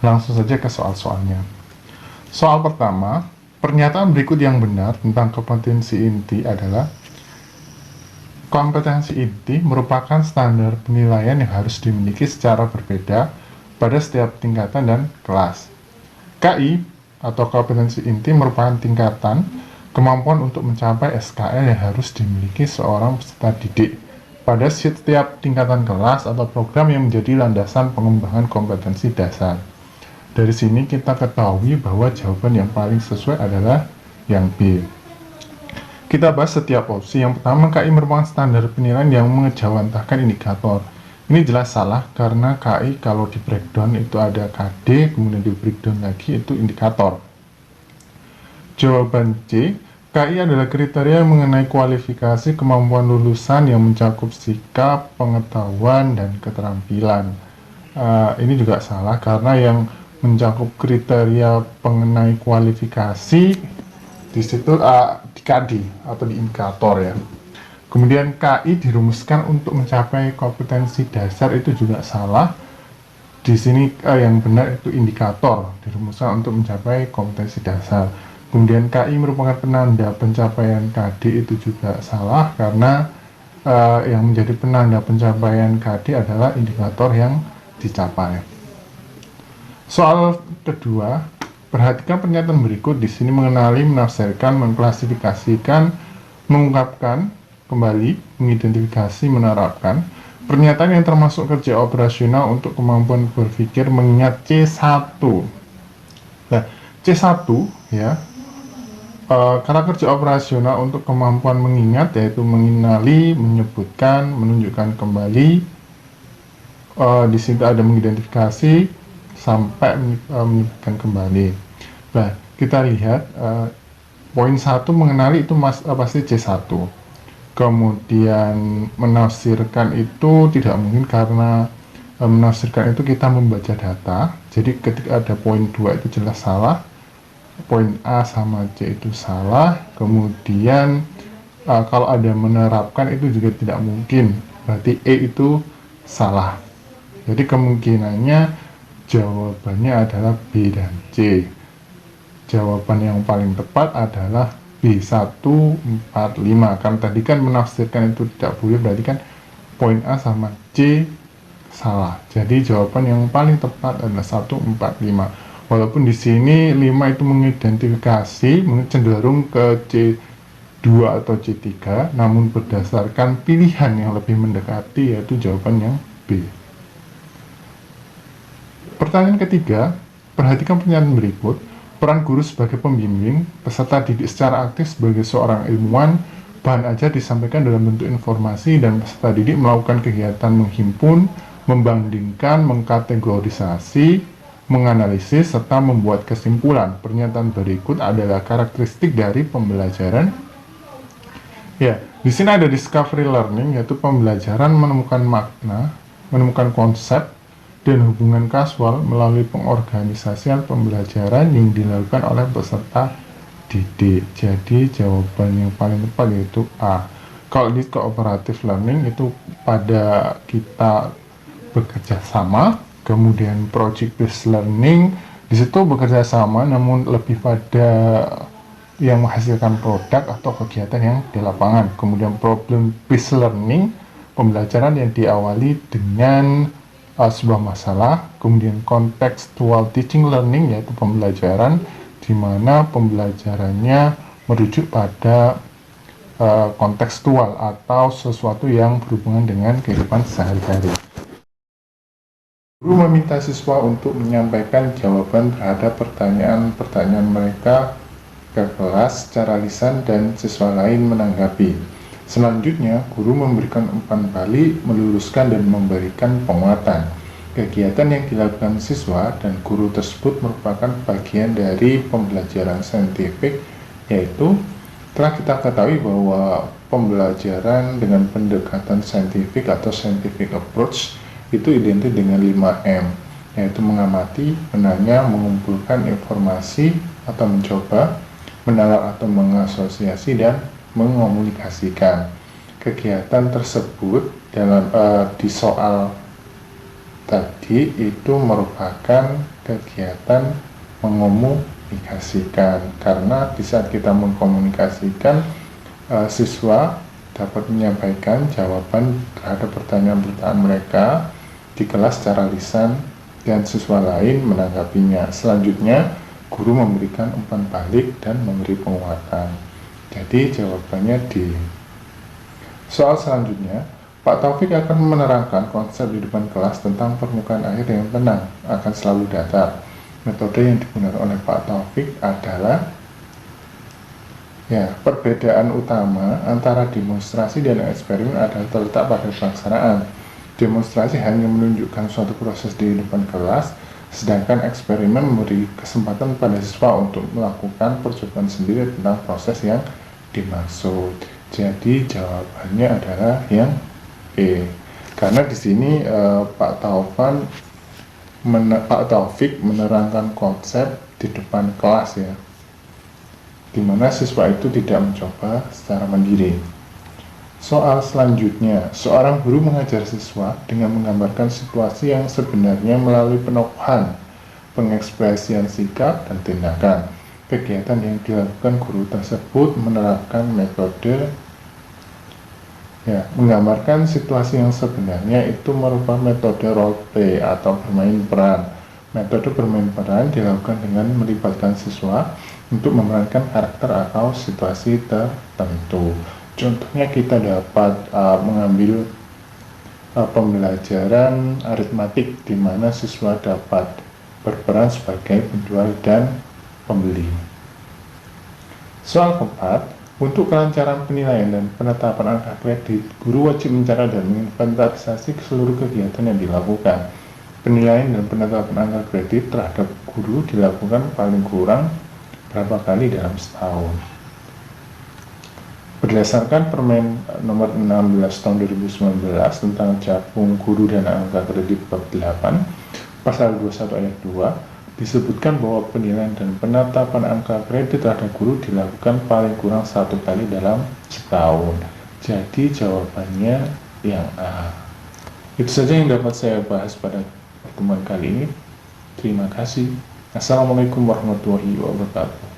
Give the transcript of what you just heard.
Langsung saja ke soal-soalnya. Soal pertama, pernyataan berikut yang benar tentang kompetensi inti adalah kompetensi inti merupakan standar penilaian yang harus dimiliki secara berbeda pada setiap tingkatan dan kelas. KI atau kompetensi inti merupakan tingkatan kemampuan untuk mencapai SKL yang harus dimiliki seorang peserta didik pada setiap tingkatan kelas atau program yang menjadi landasan pengembangan kompetensi dasar. Dari sini kita ketahui bahwa jawaban yang paling sesuai adalah yang B. Kita bahas setiap opsi. Yang pertama, KI merupakan standar penilaian yang mengejawantahkan indikator. Ini jelas salah karena KI kalau di breakdown itu ada KD, kemudian di breakdown lagi itu indikator. Jawaban C, KI adalah kriteria mengenai kualifikasi kemampuan lulusan yang mencakup sikap, pengetahuan, dan keterampilan. Ini juga salah karena yang mencakup kriteria mengenai kualifikasi di situ di KD atau di indikator ya. Kemudian KI dirumuskan untuk mencapai kompetensi dasar, itu juga salah. Di sini yang benar itu indikator dirumuskan untuk mencapai kompetensi dasar. Kemudian KI merupakan penanda pencapaian KD, itu juga salah karena yang menjadi penanda pencapaian KD adalah indikator yang dicapai. Soal kedua, perhatikan pernyataan berikut. Di sini mengenali, menafsirkan, mengklasifikasikan, mengungkapkan, kembali, mengidentifikasi, menerapkan. Pernyataan yang termasuk kerja operasional untuk kemampuan berpikir mengingat C1. Nah, C1 ya, kata kerja operasional untuk kemampuan mengingat yaitu mengenali, menyebutkan, menunjukkan kembali. Di situ ada mengidentifikasi sampai menyebutkan kembali. Nah, kita lihat poin 1 mengenali itu pasti C1. Kemudian menafsirkan itu tidak mungkin karena menafsirkan itu kita membaca data. Jadi ketika ada poin 2 itu jelas salah. Poin A sama C itu salah. Kemudian kalau ada menerapkan itu juga tidak mungkin. Berarti E itu salah. Jadi kemungkinannya jawabannya adalah B dan C. Jawaban yang paling tepat adalah B145. Kan tadi kan menafsirkan itu tidak boleh, berarti kan poin A sama C salah. Jadi jawaban yang paling tepat adalah 145. Walaupun di sini 5 itu mengidentifikasi cenderung ke C2 atau C3, namun berdasarkan pilihan yang lebih mendekati yaitu jawaban yang B. Pertanyaan ketiga, perhatikan pernyataan berikut. Peran guru sebagai pembimbing, peserta didik secara aktif sebagai seorang ilmuwan, bahan ajar disampaikan dalam bentuk informasi, dan peserta didik melakukan kegiatan menghimpun, membandingkan, mengkategorisasi, menganalisis, serta membuat kesimpulan. Pernyataan berikut adalah karakteristik dari pembelajaran. Ya, di sini ada discovery learning, yaitu pembelajaran menemukan makna, menemukan konsep, dan hubungan kasual melalui pengorganisasian pembelajaran yang dilakukan oleh peserta didik. Jadi jawaban yang paling tepat yaitu A. Kalau di cooperative learning itu pada kita bekerja sama, kemudian project based learning di situ bekerja sama namun lebih pada yang menghasilkan produk atau kegiatan yang di lapangan. Kemudian problem based learning, pembelajaran yang diawali dengan sebuah masalah. Kemudian contextual teaching learning, yaitu pembelajaran di mana pembelajarannya merujuk pada kontekstual atau sesuatu yang berhubungan dengan kehidupan sehari-hari. Guru meminta siswa untuk menyampaikan jawaban terhadap pertanyaan-pertanyaan mereka ke kelas secara lisan dan siswa lain menanggapi. Selanjutnya, guru memberikan umpan balik, meluruskan, dan memberikan penguatan. Kegiatan yang dilakukan siswa dan guru tersebut merupakan bagian dari pembelajaran saintifik, yaitu telah kita ketahui bahwa pembelajaran dengan pendekatan saintifik atau scientific approach itu identik dengan 5M, yaitu mengamati, menanya, mengumpulkan informasi atau mencoba, menalar atau mengasosiasi, dan mengomunikasikan. Kegiatan tersebut dalam di soal tadi itu merupakan kegiatan mengomunikasikan, karena di saat kita mengkomunikasikan, siswa dapat menyampaikan jawaban terhadap pertanyaan-pertanyaan mereka di kelas secara lisan dan siswa lain menanggapinya. Selanjutnya, guru memberikan umpan balik dan memberi penguatan. Jadi jawabannya di soal selanjutnya. Pak Taufik akan menerangkan konsep di depan kelas tentang permukaan air yang tenang akan selalu datar. Metode yang digunakan oleh Pak Taufik adalah perbedaan utama antara demonstrasi dan eksperimen adalah terletak pada pelaksanaan. Demonstrasi hanya menunjukkan suatu proses di depan kelas, sedangkan eksperimen memberi kesempatan pada siswa untuk melakukan percobaan sendiri tentang proses yang dimaksud. Jadi jawabannya adalah yang E. Karena di sini Pak Taufik menerangkan konsep di depan kelas ya, di mana siswa itu tidak mencoba secara mandiri. Soal selanjutnya, seorang guru mengajar siswa dengan menggambarkan situasi yang sebenarnya melalui penokohan, pengekspresian sikap dan tindakan. Kegiatan yang dilakukan guru tersebut menerapkan metode menggambarkan situasi yang sebenarnya itu merupakan metode role play atau bermain peran. Metode bermain peran dilakukan dengan melibatkan siswa untuk memerankan karakter atau situasi tertentu. Contohnya kita dapat mengambil pembelajaran aritmatik di mana siswa dapat berperan sebagai penjual dan pembeli. Soal keempat, untuk kelancaran penilaian dan penetapan angka kredit, guru wajib mencatat dan menginventarisasi seluruh kegiatan yang dilakukan. Penilaian dan penetapan angka kredit terhadap guru dilakukan paling kurang berapa kali dalam setahun. Berdasarkan Permen nomor 16 tahun 2019 tentang Capung Guru dan Angka Kredit bab 8, pasal 21 ayat 2, disebutkan bahwa penilaian dan penetapan angka kredit terhadap guru dilakukan paling kurang 1 kali dalam setahun. Jadi jawabannya yang A. Itu saja yang dapat saya bahas pada pertemuan kali ini. Terima kasih. Assalamualaikum warahmatullahi wabarakatuh.